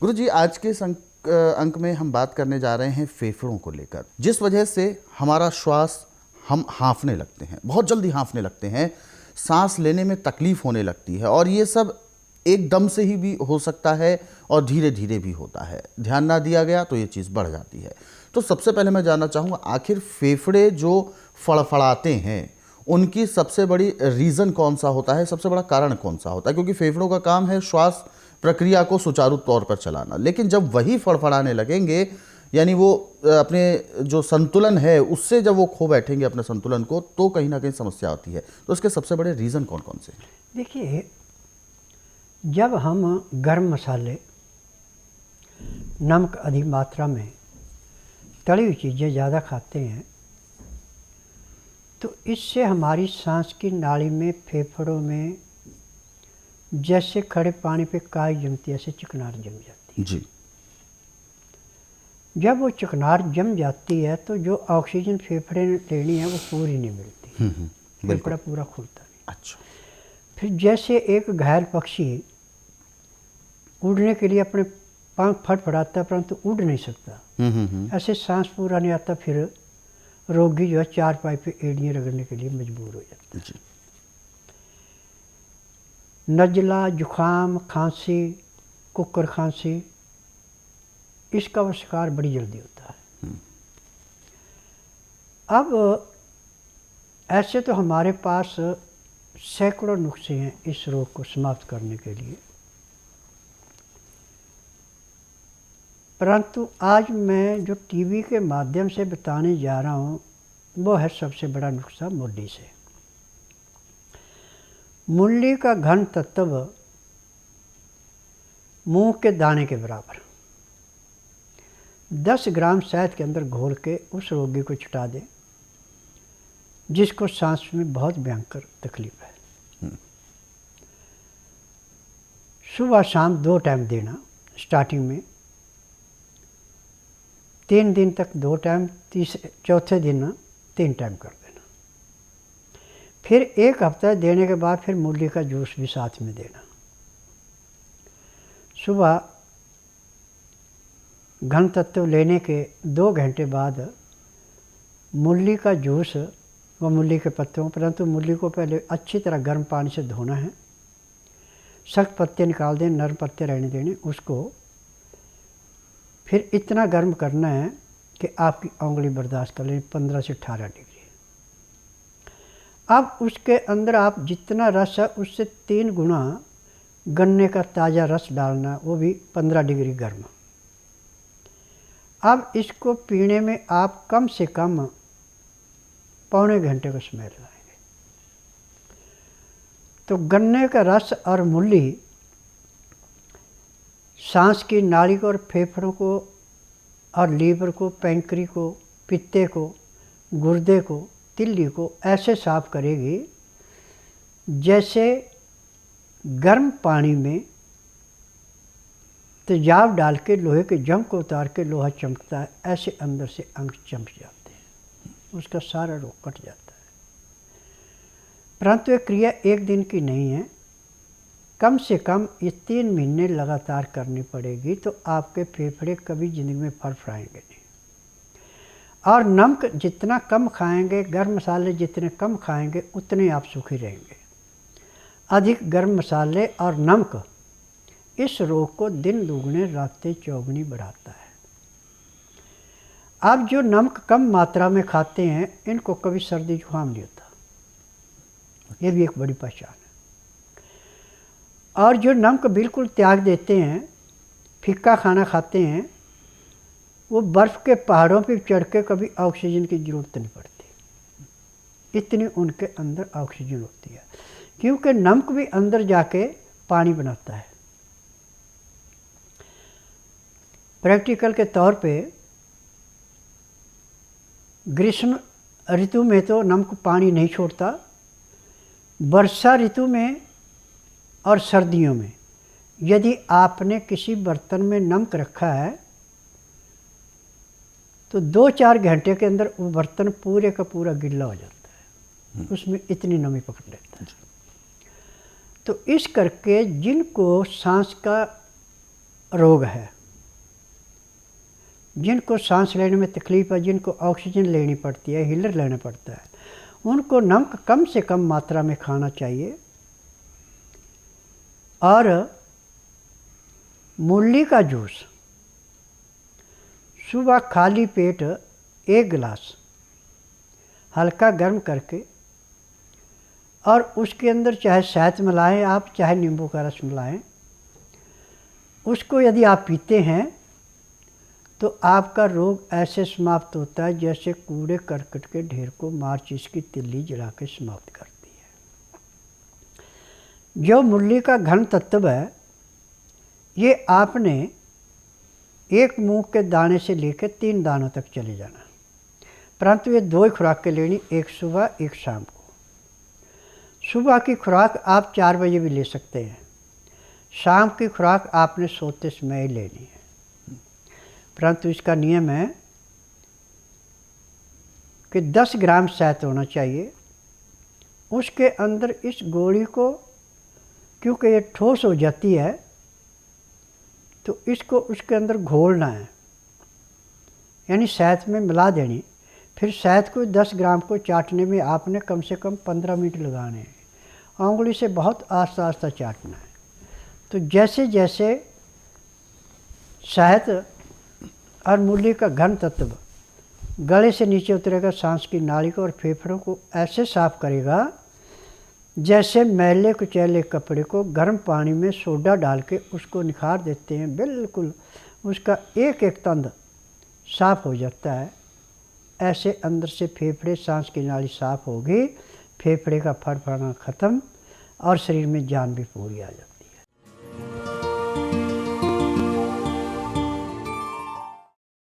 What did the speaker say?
गुरुजी, आज के अंक में हम बात करने जा रहे हैं फेफड़ों को लेकर, जिस वजह से हमारा श्वास, हम हाँफने लगते हैं, बहुत जल्दी हाँफने लगते हैं, सांस लेने में तकलीफ होने लगती है, और ये सब एकदम से ही भी हो सकता है और धीरे धीरे भी होता है। ध्यान ना दिया गया तो ये चीज़ बढ़ जाती है। तो सबसे पहले मैं जानना चाहूँगा, आखिर फेफड़े जो फड़फड़ाते हैं उनकी सबसे बड़ी रीज़न कौन सा होता है, सबसे बड़ा कारण कौन सा होता है? क्योंकि फेफड़ों का काम है श्वास प्रक्रिया को सुचारू तौर पर चलाना, लेकिन जब वही फड़फड़ाने लगेंगे, यानी वो अपने जो संतुलन है उससे जब वो खो बैठेंगे अपने संतुलन को, तो कहीं ना कहीं समस्या आती है। तो उसके सबसे बड़े रीज़न कौन कौन से हैं? देखिए, जब हम गर्म मसाले, नमक अधिक मात्रा में, तली हुई चीज़ें ज़्यादा खाते हैं तो इससे हमारी सांस की नाली में, फेफड़ों में जैसे खड़े पानी पे काई जमती है, ऐसे चिकनार जम जाती है जी। जब वो चिकनार जम जाती है तो जो ऑक्सीजन फेफड़े ने लेनी है वो पूरी नहीं मिलती, फेफड़ा पूरा खुलता नहीं। अच्छा। फिर जैसे एक घायल पक्षी उड़ने के लिए अपने पंख फड़फड़ाता है परंतु उड़ नहीं सकता, ऐसे सांस पूरा नहीं आता, फिर रोगी जो है चारपाई पे एड़ियाँ रगड़ने के लिए मजबूर हो जाता है। जी। नज़ला, जुखाम, खांसी, कुकर खांसी, इसका वो शिकार बड़ी जल्दी होता है। अब ऐसे तो हमारे पास सैकड़ों नुस्खे हैं इस रोग को समाप्त करने के लिए, परंतु आज मैं जो टीवी के माध्यम से बताने जा रहा हूँ वो है सबसे बड़ा नुस्खा मूली से। मूली का घन तत्व मूंग के दाने के बराबर 10 ग्राम शहद के अंदर घोल के उस रोगी को छिटा दें जिसको सांस में बहुत भयंकर तकलीफ है। सुबह शाम 2 टाइम देना स्टार्टिंग में, 3 दिन तक 2 टाइम, चौथे दिन 3 टाइम कर देना। फिर 1 हफ्ता देने के बाद फिर मूली का जूस भी साथ में देना। सुबह घन तत्व लेने के 2 घंटे बाद मूली का जूस व मूली के पत्तों, परंतु मूली को पहले अच्छी तरह गर्म पानी से धोना है, सख्त पत्ते निकाल दें, नरम पत्ते रहने देने, उसको फिर इतना गर्म करना है कि आपकी उंगली बर्दाश्त कर लें, 15 से 18 डिग्री। अब उसके अंदर आप जितना रस है उससे 3 गुना गन्ने का ताज़ा रस डालना, वो भी 15 डिग्री गर्म। अब इसको पीने में आप कम से कम पौने घंटे का समय लगाएंगे। तो गन्ने का रस और मूली सांस की नाली को और फेफड़ों को और लीवर को, पैंक्री को, पित्ते को, गुर्दे को, तिल्ली को ऐसे साफ करेगी जैसे गर्म पानी में तेजाब डाल के लोहे के जंग को उतार के लोहा चमकता है, ऐसे अंदर से अंग चमक जाते हैं, उसका सारा रोग कट जाता है। परंतु ये क्रिया 1 दिन की नहीं है, कम से कम ये 3 महीने लगातार करनी पड़ेगी, तो आपके फेफड़े कभी ज़िंदगी में फड़फड़ाएंगे नहीं। और नमक जितना कम खाएंगे, गर्म मसाले जितने कम खाएंगे, उतने आप सुखी रहेंगे। अधिक गर्म मसाले और नमक इस रोग को दिन दुगने रातें चौगुनी बढ़ाता है। आप जो नमक कम मात्रा में खाते हैं इनको कभी सर्दी जुकाम नहीं होता, ये भी एक बड़ी पहचान है। और जो नमक बिल्कुल त्याग देते हैं, फीका खाना खाते हैं, वो बर्फ़ के पहाड़ों पे चढ़ के कभी ऑक्सीजन की ज़रूरत नहीं पड़ती, इतनी उनके अंदर ऑक्सीजन होती है, क्योंकि नमक भी अंदर जाके पानी बनाता है। प्रैक्टिकल के तौर पे ग्रीष्म ऋतु में तो नमक पानी नहीं छोड़ता, वर्षा ऋतु में और सर्दियों में यदि आपने किसी बर्तन में नमक रखा है तो 2-4 घंटे के अंदर वो बर्तन पूरे का पूरा गिल्ला हो जाता है, उसमें इतनी नमी पकड़ लेता है। तो इस करके जिनको सांस का रोग है, जिनको सांस लेने में तकलीफ है, जिनको ऑक्सीजन लेनी पड़ती है, हीलर लेना पड़ता है, उनको नमक कम से कम मात्रा में खाना चाहिए। और मूली का जूस सुबह खाली पेट 1 गिलास हल्का गर्म करके, और उसके अंदर चाहे शहद मिलाएं आप, चाहे नींबू का रस मिलाएं, उसको यदि आप पीते हैं तो आपका रोग ऐसे समाप्त होता है जैसे कूड़े करकट के ढेर को माचिस की तिल्ली जला के समाप्त करती है। जो मूली का घन तत्व है, ये आपने 1 मूंग के दाने से लेकर 3 दानों तक चले जाना, परंतु ये 2 ही खुराकें लेनी, एक सुबह एक शाम को। सुबह की खुराक आप 4 बजे भी ले सकते हैं, शाम की खुराक आपने सोते समय ही लेनी है, परंतु इसका नियम है कि 10 ग्राम शहद होना चाहिए। उसके अंदर इस गोली को, क्योंकि ये ठोस हो जाती है, तो इसको उसके अंदर घोलना है, यानी शहद में मिला देनी। फिर शहद को 10 ग्राम को चाटने में आपने कम से कम 15 मिनट लगाने हैं, उंगली से बहुत आस्ता आस्ता चाटना है। तो जैसे जैसे शहद और मूली का घन तत्व गले से नीचे उतरेगा, सांस की नाली को और फेफड़ों को ऐसे साफ करेगा जैसे मैले कुचैले कपड़े को गर्म पानी में सोडा डाल के उसको निखार देते हैं, बिल्कुल उसका एक एक तंद साफ हो जाता है। ऐसे अंदर से फेफड़े, सांस की नाली साफ होगी, फेफड़े का फड़फड़ाना ख़त्म और शरीर में जान भी पूरी आ जाती है।